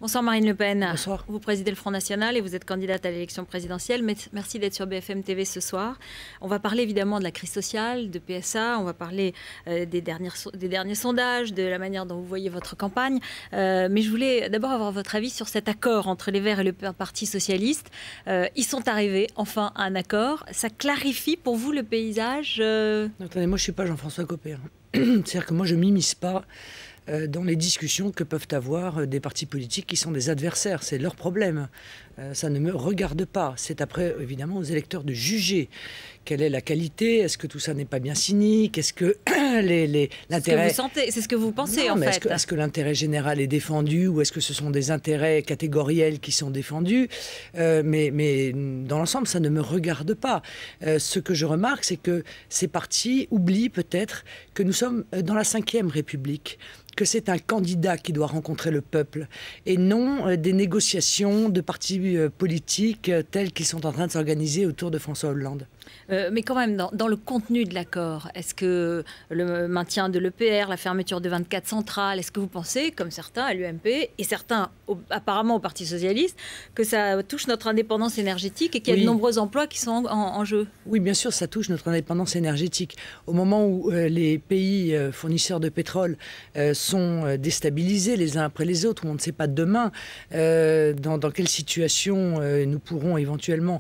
Bonsoir Marine Le Pen. Bonsoir. Vous présidez le Front National et vous êtes candidate à l'élection présidentielle. Merci d'être sur BFM TV ce soir. On va parler évidemment de la crise sociale, de PSA, on va parler des derniers sondages, de la manière dont vous voyez votre campagne. Mais je voulais d'abord avoir votre avis sur cet accord entre les Verts et le Parti Socialiste. Ils sont arrivés enfin à un accord. Ça clarifie pour vous le paysage Attendez, moi je ne suis pas Jean-François Copé. C'est-à-dire que moi je ne m'immisce pas dans les discussions que peuvent avoir des partis politiques qui sont des adversaires. C'est leur problème. Ça ne me regarde pas. C'est après, évidemment, aux électeurs de juger quelle est la qualité. Est-ce que tout ça n'est pas bien cynique? Est-ce que l'intérêt... C'est ce que vous sentez, c'est ce que vous pensez, non, en mais fait. Est-ce que l'intérêt général est défendu ou est-ce que ce sont des intérêts catégoriels qui sont défendus? Mais dans l'ensemble, ça ne me regarde pas. Ce que je remarque, c'est que ces partis oublient peut-être que nous sommes dans la Ve République, que c'est un candidat qui doit rencontrer le peuple et non des négociations de partis politiques tels qu'ils sont en train de s'organiser autour de François Hollande. Mais quand même, dans le contenu de l'accord, est-ce que le maintien de l'EPR, la fermeture de 24 centrales, est-ce que vous pensez, comme certains à l'UMP et certains apparemment au Parti Socialiste, que ça touche notre indépendance énergétique et qu'il y a de nombreux emplois qui sont en jeu? Oui, bien sûr, ça touche notre indépendance énergétique. Au moment où les pays fournisseurs de pétrole sont déstabilisés les uns après les autres, où on ne sait pas demain dans quelle situation nous pourrons éventuellement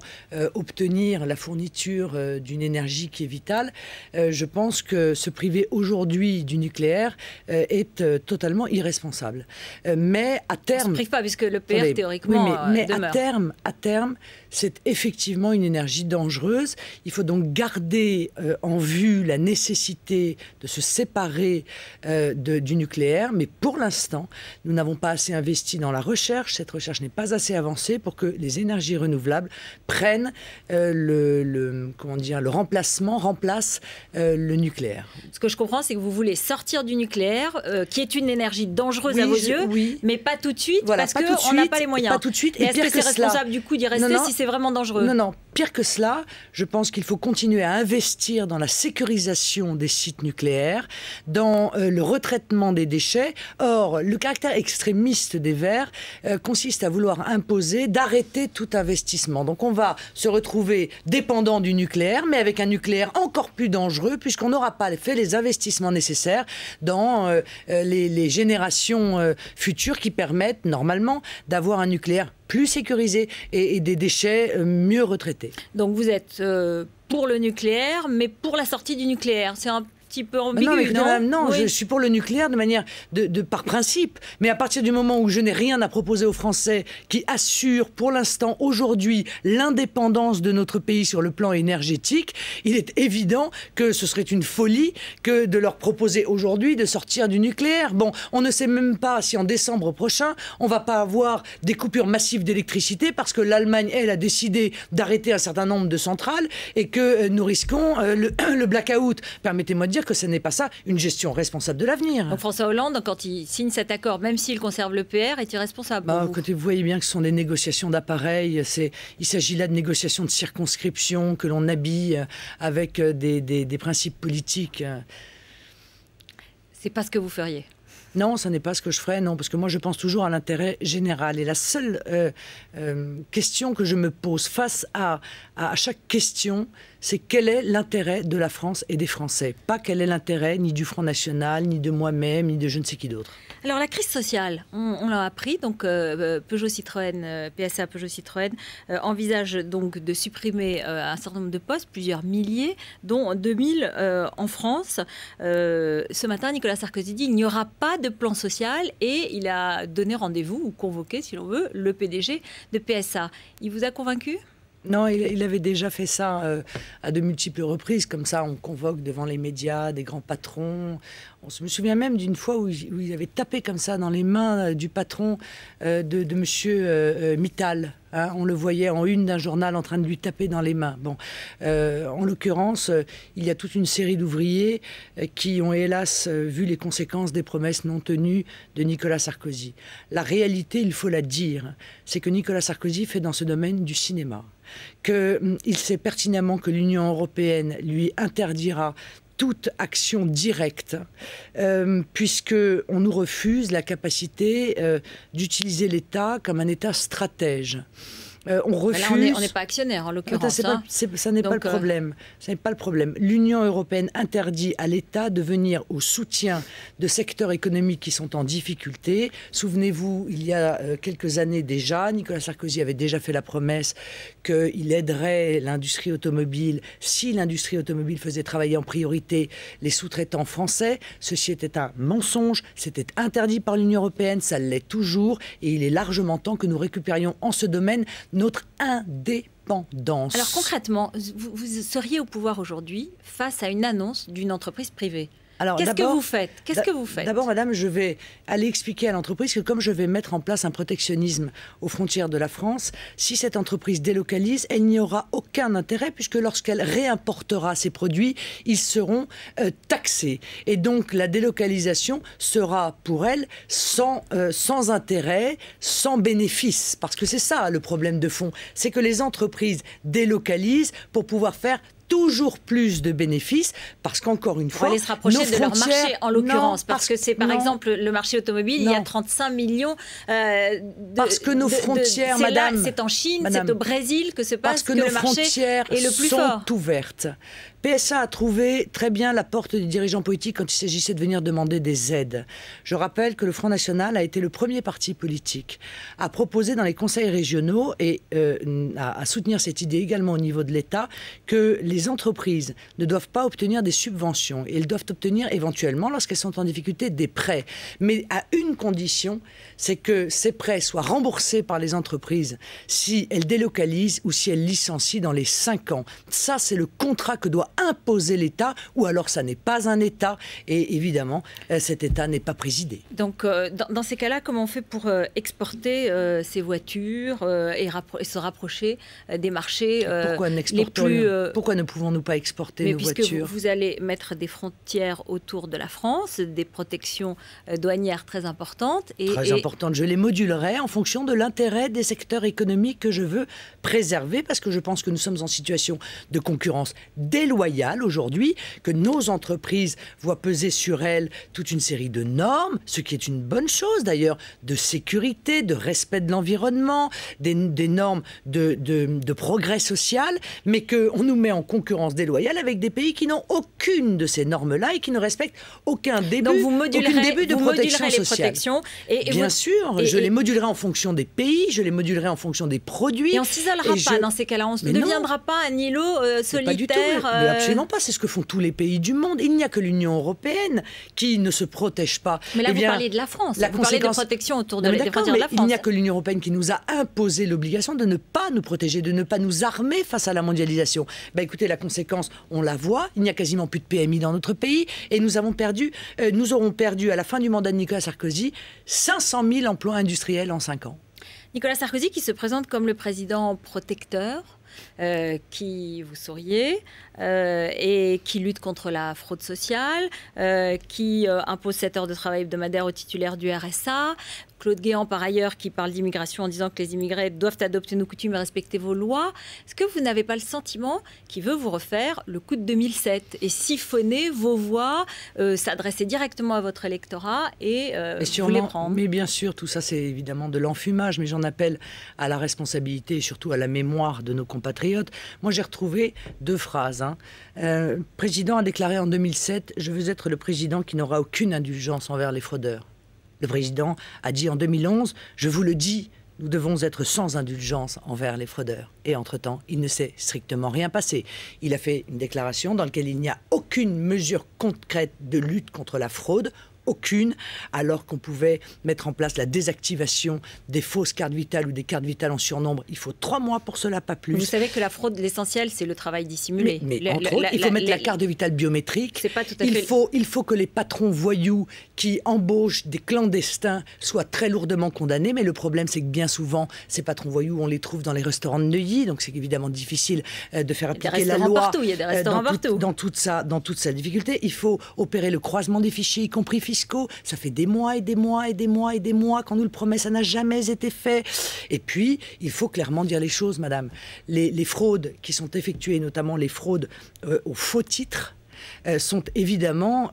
obtenir la fourniture d'une énergie qui est vitale, je pense que se priver aujourd'hui du nucléaire est totalement irresponsable. Mais à terme... On ne se prive pas, puisque le PR, théoriquement, mais demeure. à terme, c'est effectivement une énergie dangereuse. Il faut donc garder en vue la nécessité de se séparer du nucléaire. Mais pour l'instant, nous n'avons pas assez investi dans la recherche. Cette recherche n'est pas assez avancée pour que les énergies renouvelables prennent le remplacement, remplace le nucléaire. Ce que je comprends, c'est que vous voulez sortir du nucléaire, qui est une énergie dangereuse à vos yeux, mais pas tout de suite, voilà, parce qu'on n'a pas les moyens. Pas tout de suite. Et est-ce que c'est responsable du coup d'y rester si c'est vraiment dangereux? Non, pire que cela, je pense qu'il faut continuer à investir dans la sécurisation des sites nucléaires, dans le retraitement des déchets. Or, le caractère extrémiste des Verts consiste à vouloir imposer d'arrêter tout investissement. Donc on va se retrouver dépendant du nucléaire, mais avec un nucléaire encore plus dangereux, puisqu'on n'aura pas fait les investissements nécessaires dans les générations futures qui permettent normalement d'avoir un nucléaire plus sécurisé et des déchets mieux retraités. Donc vous êtes pour le nucléaire, mais pour la sortie du nucléaire. C'est un petit peu ambigu, non, oui. Je suis pour le nucléaire de manière par principe. Mais à partir du moment où je n'ai rien à proposer aux Français qui assurent pour l'instant, aujourd'hui, l'indépendance de notre pays sur le plan énergétique, il est évident que ce serait une folie que de leur proposer aujourd'hui de sortir du nucléaire. Bon, on ne sait même pas si en décembre prochain, on ne va pas avoir des coupures massives d'électricité parce que l'Allemagne, elle, a décidé d'arrêter un certain nombre de centrales et que nous risquons le blackout. Permettez-moi de dire que ce n'est pas ça une gestion responsable de l'avenir. Donc François Hollande, quand il signe cet accord, même s'il conserve le PR, est irresponsable pour vous. Vous voyez bien que ce sont des négociations d'appareil. Il s'agit là de négociations de circonscription que l'on habille avec des principes politiques. C'est pas ce que vous feriez? Non, ce n'est pas ce que je ferais, non, parce que moi je pense toujours à l'intérêt général. Et la seule question que je me pose face à chaque question, c'est quel est l'intérêt de la France et des Français? Pas quel est l'intérêt ni du Front National, ni de moi-même, ni de je ne sais qui d'autre. Alors la crise sociale, on l'a appris, donc Peugeot-Citroën, PSA Peugeot-Citroën envisage donc de supprimer un certain nombre de postes, plusieurs milliers, dont 2000 en France. Ce matin, Nicolas Sarkozy dit qu'il n'y aura pas de plan social et il a donné rendez-vous, ou convoqué si l'on veut, le PDG de PSA. Il vous a convaincu ? Non, il avait déjà fait ça à de multiples reprises. Comme ça, on convoque devant les médias des grands patrons. On se me souvient même d'une fois où il avait tapé comme ça dans les mains du patron de monsieur Mittal. Hein, on le voyait en une d'un journal en train de lui taper dans les mains. Bon, en l'occurrence, il y a toute une série d'ouvriers qui ont hélas vu les conséquences des promesses non tenues de Nicolas Sarkozy. La réalité, il faut la dire, c'est que Nicolas Sarkozy fait dans ce domaine du cinéma. Qu'il sait pertinemment que l'Union européenne lui interdira toute action directe, puisqu'on nous refuse la capacité d'utiliser l'État comme un État stratège. On refuse... Là, on n'est pas actionnaire, en l'occurrence. Ça n'est pas le problème. Ce n'est pas le problème. L'Union européenne interdit à l'État de venir au soutien de secteurs économiques qui sont en difficulté. Souvenez-vous, il y a quelques années déjà, Nicolas Sarkozy avait déjà fait la promesse qu'il aiderait l'industrie automobile si l'industrie automobile faisait travailler en priorité les sous-traitants français. Ceci était un mensonge. C'était interdit par l'Union européenne. Ça l'est toujours. Et il est largement temps que nous récupérions en ce domaine notre indépendance. Alors concrètement, vous seriez au pouvoir aujourd'hui face à une annonce d'une entreprise privée. Qu'est-ce que vous faites? D'abord, madame, je vais aller expliquer à l'entreprise que comme je vais mettre en place un protectionnisme aux frontières de la France, si cette entreprise délocalise, elle n'y aura aucun intérêt puisque lorsqu'elle réimportera ses produits, ils seront taxés. Et donc, la délocalisation sera pour elle sans intérêt, sans bénéfice. Parce que c'est ça le problème de fond. C'est que les entreprises délocalisent pour pouvoir faire toujours plus de bénéfices, parce qu'encore une fois, on va aller se rapprocher de leur marché, en l'occurrence, parce que c'est par exemple le marché automobile, il y a 35 millions parce que nos frontières, madame, c'est en Chine, c'est au Brésil que se passe que nos le marché frontières est le plus sont fort. Ouvertes. PSA a trouvé très bien la porte des dirigeants politiques quand il s'agissait de venir demander des aides. Je rappelle que le Front National a été le premier parti politique à proposer dans les conseils régionaux et à soutenir cette idée également au niveau de l'État que les entreprises ne doivent pas obtenir des subventions et elles doivent obtenir éventuellement, lorsqu'elles sont en difficulté, des prêts. Mais à une condition, c'est que ces prêts soient remboursés par les entreprises si elles délocalisent ou si elles licencient dans les 5 ans. Ça, c'est le contrat que doit imposer l'État, ou alors ça n'est pas un État, et évidemment, cet État n'est pas présidé. Donc, dans ces cas-là, comment on fait pour exporter ces voitures et se rapprocher des marchés les plus... Pourquoi ne pouvons-nous pas exporter nos voitures? Puisque vous allez mettre des frontières autour de la France, des protections douanières très importantes. Très importantes. Je les modulerai en fonction de l'intérêt des secteurs économiques que je veux préserver, parce que je pense que nous sommes en situation de concurrence déloyale aujourd'hui, que nos entreprises voient peser sur elles toute une série de normes, ce qui est une bonne chose d'ailleurs, de sécurité, de respect de l'environnement, des normes de progrès social, mais qu'on nous met en concurrence déloyale avec des pays qui n'ont aucune de ces normes-là et qui ne respectent aucun début, donc vous modulerez, de protection sociale. Bien sûr, je les modulerai en fonction des pays, je les modulerai en fonction des produits. Et on ne s'isolera pas dans ces cas-là, on ne deviendra pas un îlot solitaire. Mais absolument pas, c'est ce que font tous les pays du monde. Il n'y a que l'Union européenne qui ne se protège pas. Mais là, vous parlez de la France, vous parlez de protection autour des frontières de la France. Il n'y a que l'Union européenne qui nous a imposé l'obligation de ne pas nous protéger, de ne pas nous armer face à la mondialisation. Écoutez, la conséquence, on la voit, il n'y a quasiment plus de PMI dans notre pays et nous aurons perdu à la fin du mandat de Nicolas Sarkozy 500 000 emplois industriels en 5 ans. Nicolas Sarkozy qui se présente comme le président protecteur, qui vous souriez, et qui lutte contre la fraude sociale, qui impose 7 heures de travail hebdomadaire aux titulaires du RSA. Claude Guéant, par ailleurs, qui parle d'immigration en disant que les immigrés doivent adopter nos coutumes et respecter vos lois. Est-ce que vous n'avez pas le sentiment qu'il veut vous refaire le coup de 2007 et siphonner vos voix, s'adresser directement à votre électorat et vous les prendre? Mais bien sûr, tout ça, c'est évidemment de l'enfumage, mais j'en appelle à la responsabilité et surtout à la mémoire de nos compatriotes. Moi, j'ai retrouvé 2 phrases. Le président a déclaré en 2007 « Je veux être le président qui n'aura aucune indulgence envers les fraudeurs ». Le président a dit en 2011 « Je vous le dis, nous devons être sans indulgence envers les fraudeurs ». Et entre-temps, il ne s'est strictement rien passé. Il a fait une déclaration dans laquelle il n'y a aucune mesure concrète de lutte contre la fraude, aucune, alors qu'on pouvait mettre en place la désactivation des fausses cartes vitales ou des cartes vitales en surnombre. Il faut 3 mois pour cela, pas plus. Vous savez que la fraude, l'essentiel, c'est le travail dissimulé. Mais entre autres, il faut mettre la carte vitale biométrique. C'est pas tout à fait... Il faut que les patrons voyous qui embauchent des clandestins soient très lourdement condamnés. Mais le problème, c'est que bien souvent, ces patrons voyous, on les trouve dans les restaurants de Neuilly. Donc c'est évidemment difficile de faire appliquer la loi. Il y a des restaurants partout. Dans toute sa difficulté. Il faut opérer le croisement des fichiers, y compris fiscaux. Ça fait des mois et des mois et des mois et des mois qu'on nous le promet, ça n'a jamais été fait. Et puis, il faut clairement dire les choses, madame. Les fraudes qui sont effectuées, notamment les fraudes aux faux titres, sont évidemment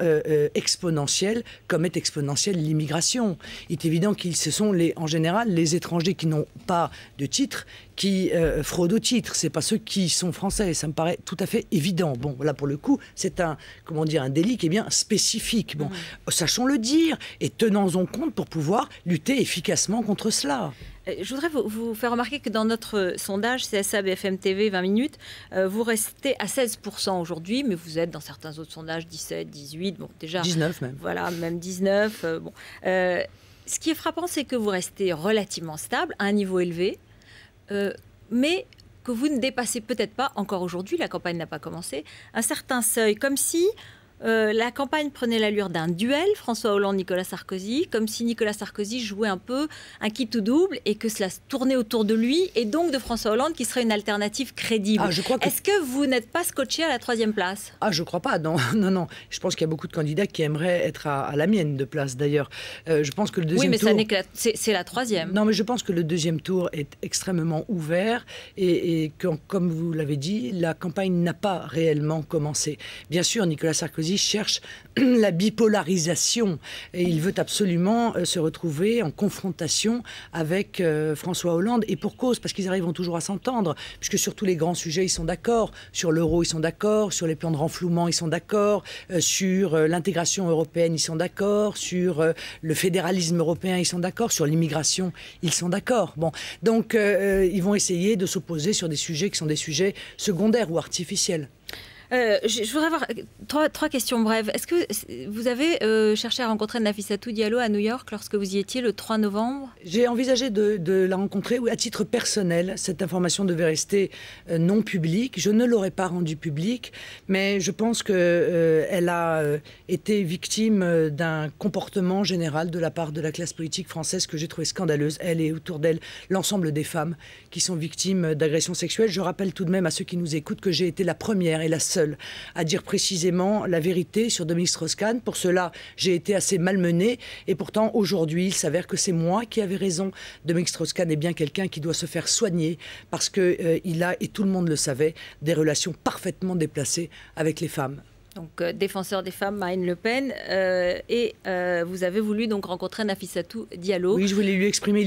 exponentielles, comme est exponentielle l'immigration. Il est évident qu'ils ce sont en général les étrangers qui n'ont pas de titre qui fraudent au titre. C'est pas ceux qui sont français. Ça me paraît tout à fait évident. Bon, là pour le coup, c'est un délit qui est bien spécifique. Bon, sachons le dire et tenons-en compte pour pouvoir lutter efficacement contre cela. Je voudrais vous faire remarquer que dans notre sondage CSA BFM TV 20 minutes, vous restez à 16% aujourd'hui, mais vous êtes dans certains autres sondages 17, 18, bon déjà 19 même. Voilà, même 19. Bon. Ce qui est frappant, c'est que vous restez relativement stable, à un niveau élevé, mais que vous ne dépassez peut-être pas, encore aujourd'hui, la campagne n'a pas commencé, un certain seuil, comme si la campagne prenait l'allure d'un duel, François Hollande-Nicolas Sarkozy, comme si Nicolas Sarkozy jouait un peu un quitte ou double et que cela se tournait autour de lui et donc de François Hollande qui serait une alternative crédible. Est-ce que vous n'êtes pas scotché à la 3e place? Je crois pas, non, non, non. Je pense qu'il y a beaucoup de candidats qui aimeraient être à la mienne de place d'ailleurs. Je pense que le deuxième tour... Oui, mais c'est la 3e. Non, mais je pense que le deuxième tour est extrêmement ouvert et comme vous l'avez dit, la campagne n'a pas réellement commencé. Bien sûr, Nicolas Sarkozy cherche la bipolarisation et il veut absolument se retrouver en confrontation avec François Hollande et pour cause, parce qu'ils arriveront toujours à s'entendre, puisque sur tous les grands sujets ils sont d'accord, sur l'euro ils sont d'accord, sur les plans de renflouement ils sont d'accord, sur l'intégration européenne ils sont d'accord, sur le fédéralisme européen ils sont d'accord, sur l'immigration ils sont d'accord. Bon, donc ils vont essayer de s'opposer sur des sujets qui sont des sujets secondaires ou artificiels. Je voudrais avoir trois questions brèves. Est-ce que vous avez cherché à rencontrer Nafissatou Diallo à New York lorsque vous y étiez le 3 novembre? J'ai envisagé de la rencontrer à titre personnel. Cette information devait rester non publique. Je ne l'aurais pas rendue publique, mais je pense qu'elle a été victime d'un comportement général de la part de la classe politique française que j'ai trouvé scandaleuse. Elle et autour d'elle l'ensemble des femmes qui sont victimes d'agressions sexuelles. Je rappelle tout de même à ceux qui nous écoutent que j'ai été la première et la seule à dire précisément la vérité sur Dominique Strauss-Kahn. Pour cela, j'ai été assez malmenée et pourtant aujourd'hui, il s'avère que c'est moi qui avais raison. Dominique Strauss-Kahn est bien quelqu'un qui doit se faire soigner parce qu'il a, et tout le monde le savait, des relations parfaitement déplacées avec les femmes. Donc, défenseur des femmes, Marine Le Pen, et vous avez voulu donc rencontrer Nafissatou Diallo. Oui, je voulais lui exprimer